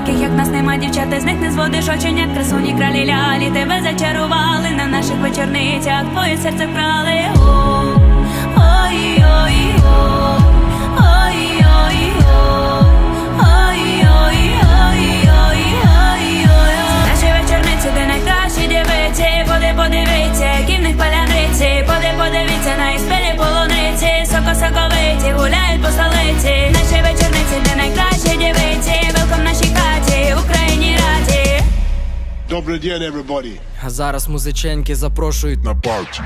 таких як нас нема, дівчата, з них не зводиш оченят. Красуні кралі лялі, тебе зачарували на наших вечорницях, твоє серце вкрали. Наші вечорниці, де найкращі дівиці, подивіться, які в них паляниці. Подивіться на їх спілі полуниці, соковиті гуляють по столиці. Наші вечорниці, де найкращі дівиці, велком в нашій хаті, Україні раді. Добрий день, everybody. А зараз музиченьки запрошують На парті.